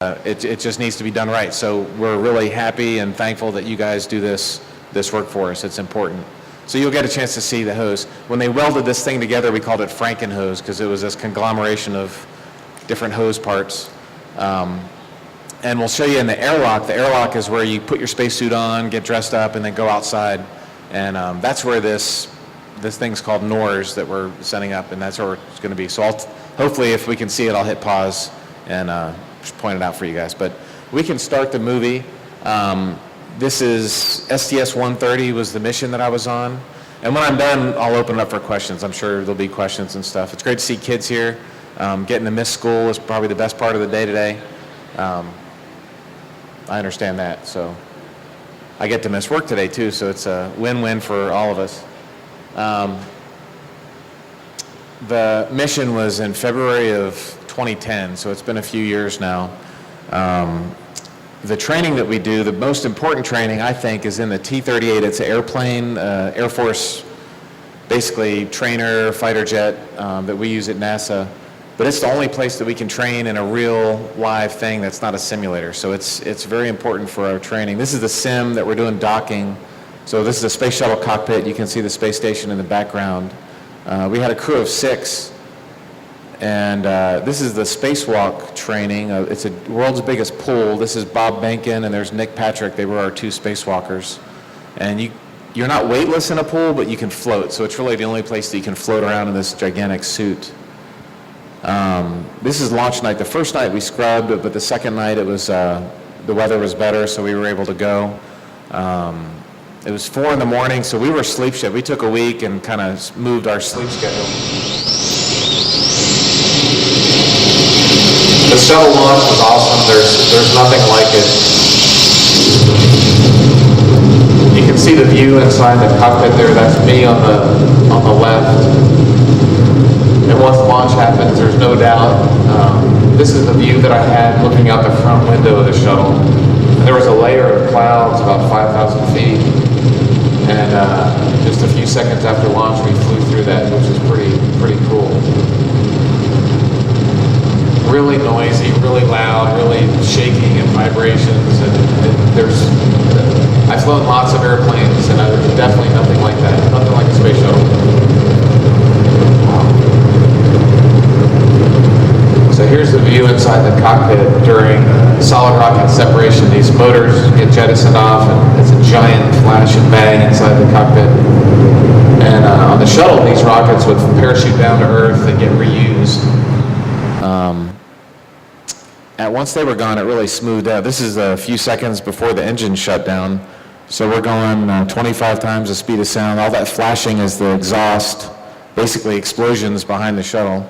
it just needs to be done right. So we're really happy and thankful that you guys do this work for us. It's important. So you'll get a chance to see the hose. When they welded this thing together, we called it Frankenhose because it was this conglomeration of different hose parts. And we'll show you in the airlock. The airlock is where you put your spacesuit on, get dressed up, and then go outside. And that's where this thing's called NORS that we're setting up, and that's where it's going to be. So hopefully, if we can see it, I'll hit pause and just point it out for you guys. But we can start the movie. This is STS-130 was the mission that I was on. And when I'm done, I'll open it up for questions. I'm sure there'll be questions and stuff. It's great to see kids here. Getting to miss school is probably the best part of the day today. I understand that. So I get to miss work today too, so it's a win-win for all of us. The mission was in February of 2010, so it's been a few years now. The training that we do, the most important training, I think, is in the T-38. It's an airplane, Air Force, basically trainer, fighter jet that we use at NASA. But it's the only place that we can train in a real live thing that's not a simulator. So it's very important for our training. This is the sim that we're doing docking. So this is a space shuttle cockpit. You can see the space station in the background. We had a crew of 6. And this is the spacewalk training. It's the world's biggest pool. This is Bob Benkin and there's Nick Patrick. They were our 2 spacewalkers. And you're not weightless in a pool, but you can float. So it's really the only place that you can float around in this gigantic suit. This is launch night. The first night we scrubbed, but the second night it was the weather was better, so we were able to go. It was 4 in the morning, so we were sleep shift. We took a week and kind of moved our sleep schedule. The shuttle launch was awesome. There's nothing like it. You can see the view inside the cockpit there. That's me on the left. And once launch happens, there's no doubt. This is the view that I had looking out the front window of the shuttle. And there was a layer of clouds about 5,000 feet. And just a few seconds after launch, we flew through that, which is pretty cool. Really noisy, really loud, really shaking and vibrations. And I've flown lots of airplanes, and there's definitely nothing like that. Nothing like a space shuttle. So here's the view inside the cockpit during solid rocket separation. These motors get jettisoned off, and it's a giant flash and bang inside the cockpit. And on the shuttle, these rockets would parachute down to Earth and get reused. And once they were gone, it really smoothed out. This is a few seconds before the engine shut down. So we're going 25 times the speed of sound. All that flashing is the exhaust, basically explosions behind the shuttle.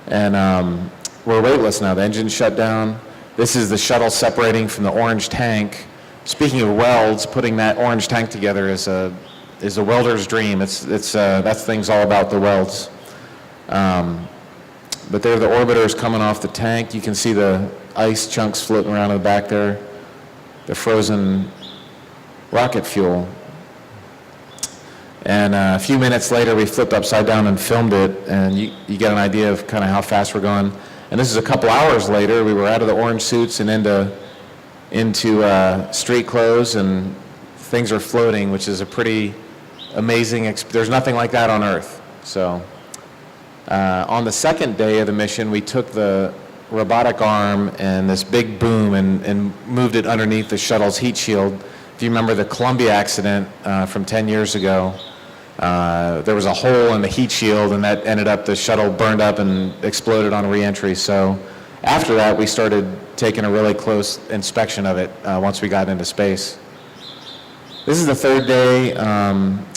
And we're weightless now. The engine's shut down. This is the shuttle separating from the orange tank. Speaking of welds, putting that orange tank together is a welder's dream. That thing's all about the welds. But there are the orbiters coming off the tank. You can see the ice chunks floating around in the back there. The frozen rocket fuel. And a few minutes later, we flipped upside down and filmed it, and you get an idea of kind of how fast we're going. And this is a couple hours later. We were out of the orange suits and into street clothes, and things are floating, which is a pretty amazing. There's nothing like that on Earth. So on the second day of the mission, we took the robotic arm and this big boom and moved it underneath the shuttle's heat shield. If you remember the Columbia accident from 10 years ago, there was a hole in the heat shield, and that ended up, the shuttle burned up and exploded on re-entry. So after that, we started taking a really close inspection of it once we got into space. This is the third day.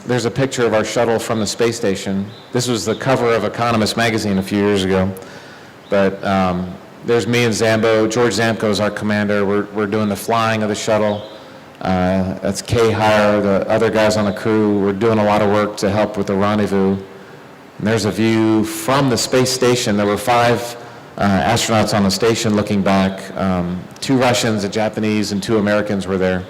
There's a picture of our shuttle from the space station. This was the cover of Economist magazine a few years ago. But there's me and Zambo. George Zamko is our commander. We're doing the flying of the shuttle. That's Kay Hire, the other guys on the crew. We're doing a lot of work to help with the rendezvous. And there's a view from the space station. There were 5 astronauts on the station looking back. 2 Russians, a Japanese, and 2 Americans were there.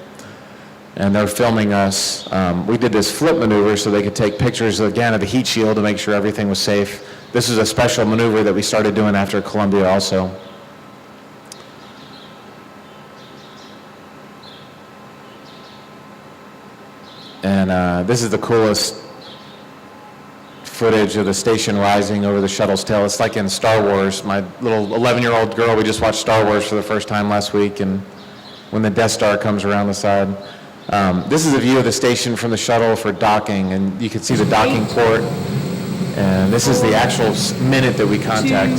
And they're filming us. We did this flip maneuver so they could take pictures again of the heat shield to make sure everything was safe. This is a special maneuver that we started doing after Columbia also. And this is the coolest footage of the station rising over the shuttle's tail. It's like in Star Wars. My little 11-year-old girl, we just watched Star Wars for the first time last week, and when the Death Star comes around the side. This is a view of the station from the shuttle for docking, and you can see the docking port. And this is the actual minute that we contact.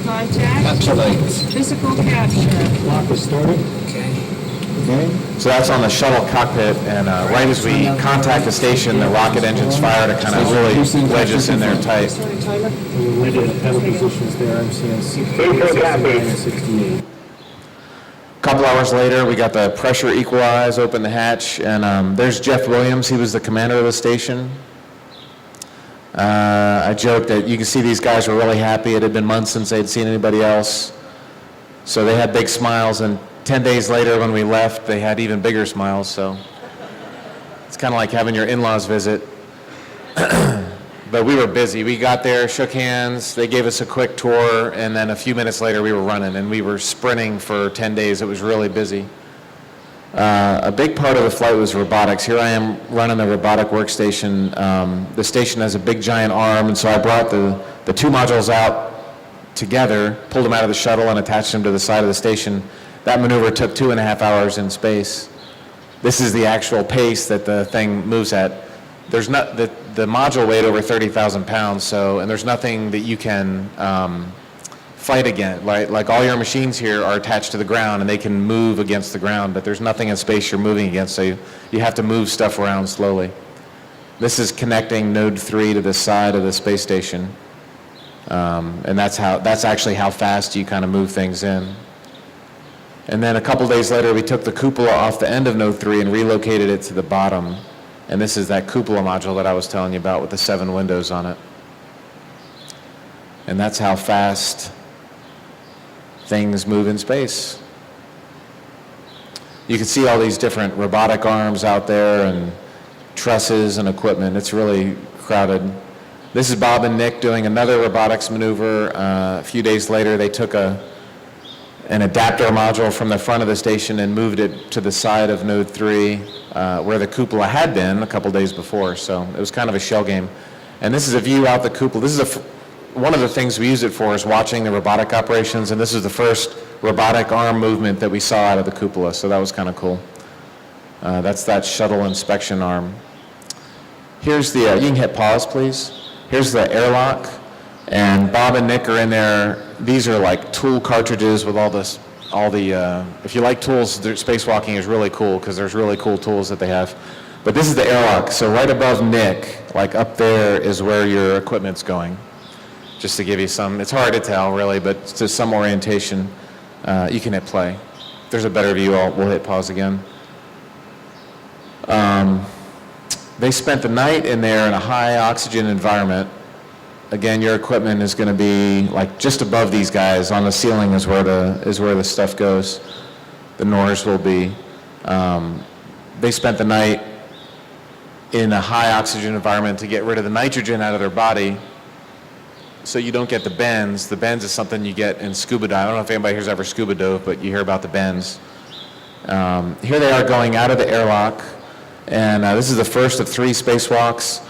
Contact. Capsulate. Physical capture. Clock is started. Okay. So that's on the shuttle cockpit, and right as we contact the station, the rocket engines fire to kind of really wedge us in there tight. We're ready to have positions there. I'm seeing 69 and 68. A couple hours later, we got the pressure equalize, open the hatch, and there's Jeff Williams. He was the commander of the station. I joked that you can see these guys were really happy. It had been months since they'd seen anybody else. So they had big smiles, and 10 days later when we left, they had even bigger smiles. So it's kind of like having your in-laws visit. But we were busy. We got there, shook hands, they gave us a quick tour, and then a few minutes later we were running, and we were sprinting for 10 days. It was really busy. A big part of the flight was robotics. Here I am running the robotic workstation. The station has a big giant arm, and so I brought the two modules out together, pulled them out of the shuttle and attached them to the side of the station. That maneuver took 2.5 hours in space. This is the actual pace that the thing moves at. There's not, the module weighed over 30,000 pounds, so, and there's nothing that you can fight against. Like all your machines here are attached to the ground and they can move against the ground, but there's nothing in space you're moving against, so you have to move stuff around slowly. This is connecting node 3 to the side of the space station. And that's actually how fast you kind of move things in. And then a couple days later, we took the cupola off the end of node 3 and relocated it to the bottom. And this is that cupola module that I was telling you about with the 7 windows on it. And that's how fast things move in space. You can see all these different robotic arms out there and trusses and equipment. It's really crowded. This is Bob and Nick doing another robotics maneuver. A few days later, they took an adapter module from the front of the station and moved it to the side of node 3 where the cupola had been a couple days before. So it was kind of a shell game. And this is a view out the cupola. This is one of the things we use it for is watching the robotic operations, and this is the first robotic arm movement that we saw out of the cupola, so that was kind of cool. That's that shuttle inspection arm. Here's the, you can hit pause, please. Here's the airlock, and Bob and Nick are in there. These are like tool cartridges with all the, if you like tools, spacewalking is really cool because there's really cool tools that they have. But this is the airlock, so right above Nick, like up there is where your equipment's going. Just to give you some, it's hard to tell really, but to some orientation, you can hit play. If there's a better view, we'll hit pause again. They spent the night in there in a high oxygen environment. Again, your equipment is going to be like just above these guys. On the ceiling is where the stuff goes. The NORS will be. They spent the night in a high oxygen environment to get rid of the nitrogen out of their body, so you don't get the bends. The bends is something you get in scuba dive. I don't know if anybody here's ever scuba dove, but you hear about the bends. Here they are going out of the airlock, and this is the first of 3 spacewalks.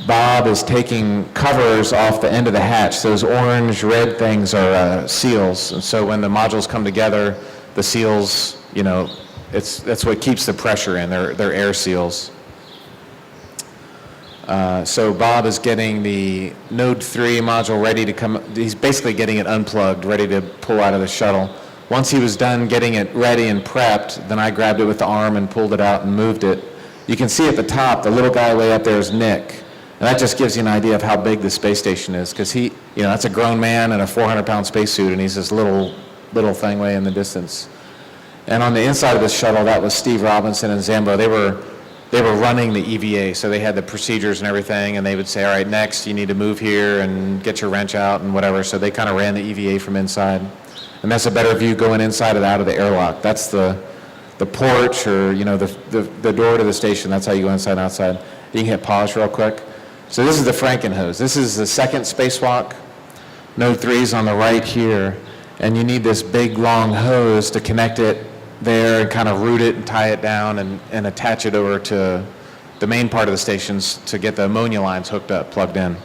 Bob is taking covers off the end of the hatch. Those orange, red things are seals, and so when the modules come together, the seals, you know, that's what keeps the pressure in. They're air seals. So Bob is getting the node 3 module ready to come. He's basically getting it unplugged, ready to pull out of the shuttle. Once he was done getting it ready and prepped, then I grabbed it with the arm and pulled it out and moved it. You can see at the top, the little guy way up there is Nick. And that just gives you an idea of how big the space station is, because he, you know, that's a grown man in a 400-pound spacesuit, and he's this little thing way in the distance. And on the inside of the shuttle, that was Steve Robinson and Zambo. They were running the EVA, so they had the procedures and everything, and they would say, all right, next, you need to move here and get your wrench out and whatever. So they kind of ran the EVA from inside. And that's a better view going inside and out of the airlock. That's the porch, or, you know, the door to the station. That's how you go inside and outside. You can hit pause real quick. So this is the Frankenhose. This is the second spacewalk. Node 3 is on the right here. And you need this big, long hose to connect it there and kind of route it and tie it down and attach it over to the main part of the stations to get the ammonia lines hooked up, plugged in.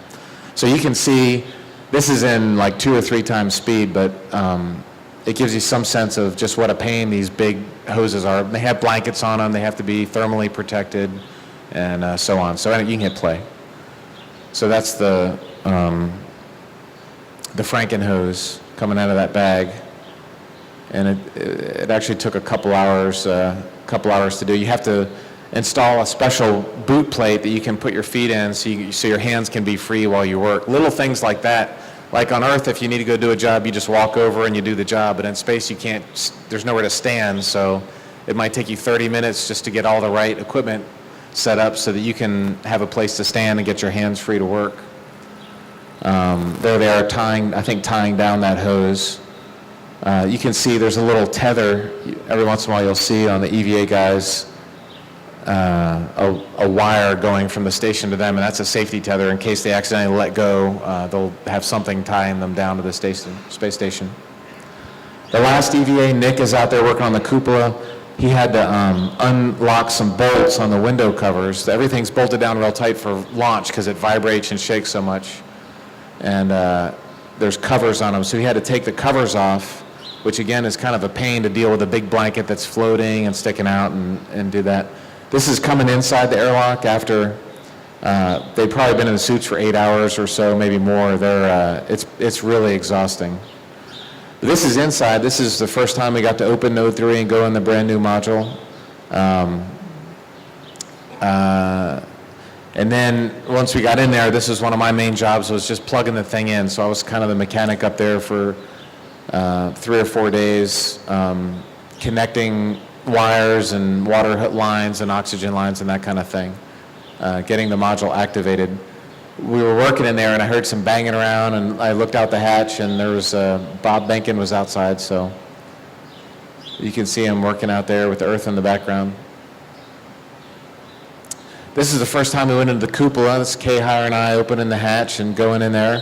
So you can see this is in like 2 or 3 times speed, but it gives you some sense of just what a pain these big hoses are. They have blankets on them, they have to be thermally protected, and so on. So you can hit play. So that's the Franken hose coming out of that bag, and it actually took a couple hours to do. You have to install a special boot plate that you can put your feet in so your hands can be free while you work. Little things like that. Like on Earth, if you need to go do a job, you just walk over and you do the job. But in space, you can't. There's nowhere to stand, so it might take you 30 minutes just to get all the right equipment set up so that you can have a place to stand and get your hands free to work. There they are tying down that hose. You can see there's a little tether. Every once in a while you'll see on the EVA guys a wire going from the station to them, and that's a safety tether. In case they accidentally let go, they'll have something tying them down to the space station. The last EVA, Nick, is out there working on the cupola. He had to unlock some bolts on the window covers. Everything's bolted down real tight for launch because it vibrates and shakes so much. And there's covers on them, so he had to take the covers off, which again is kind of a pain to deal with a big blanket that's floating and sticking out and do that. This is coming inside the airlock after they've probably been in the suits for 8 hours or so, maybe more. It's really exhausting. But this is inside. This is the first time we got to open Node 3 and go in the brand new module. And then once we got in there, this is one of my main jobs, was just plugging the thing in. So I was kind of the mechanic up there for 3 or 4 days, connecting wires and water lines and oxygen lines and that kind of thing, getting the module activated. We were working in there and I heard some banging around, and I looked out the hatch and there was Bob Benkin was outside, so you can see him working out there with the earth in the background. This is the first time we went into the cupola. This is K-Hire and I opening the hatch and going in there.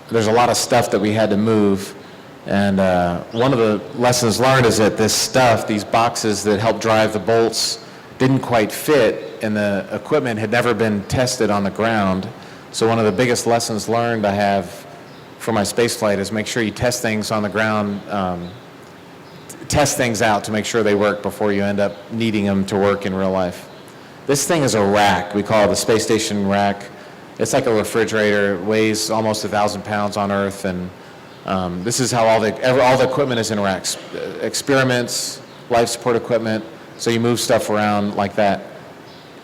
There's a lot of stuff that we had to move. And one of the lessons learned is that this stuff, these boxes that help drive the bolts, didn't quite fit, and the equipment had never been tested on the ground. So one of the biggest lessons learned I have for my space flight is make sure you test things on the ground, test things out to make sure they work before you end up needing them to work in real life. This thing is a rack. We call it the space station rack. It's like a refrigerator. It weighs almost 1,000 pounds on Earth, and this is how all the equipment is in racks. Experiments, life support equipment, so you move stuff around like that.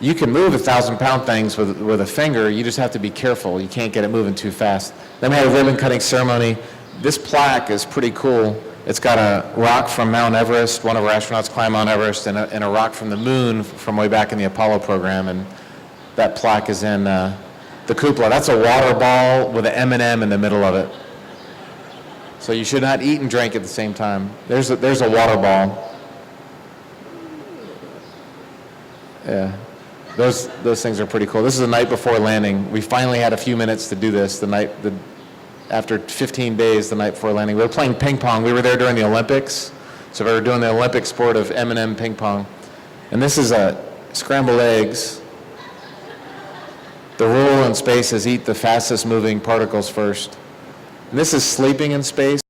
You can move 1,000-pound things with a finger. You just have to be careful. You can't get it moving too fast. Then we had a ribbon cutting ceremony. This plaque is pretty cool. It's got a rock from Mount Everest. One of our astronauts climbed Mount Everest, and a rock from the moon from way back in the Apollo program. And that plaque is in the cupola. That's a water ball with an M&M in the middle of it. So you should not eat and drink at the same time. There's a water ball. Yeah, those things are pretty cool. This is the night before landing. We finally had a few minutes to do this. After 15 days, the night before landing, we were playing ping pong. We were there during the Olympics, so we were doing the Olympic sport of M&M ping pong. And this is scrambled eggs. The rule in space is eat the fastest moving particles first. And this is sleeping in space.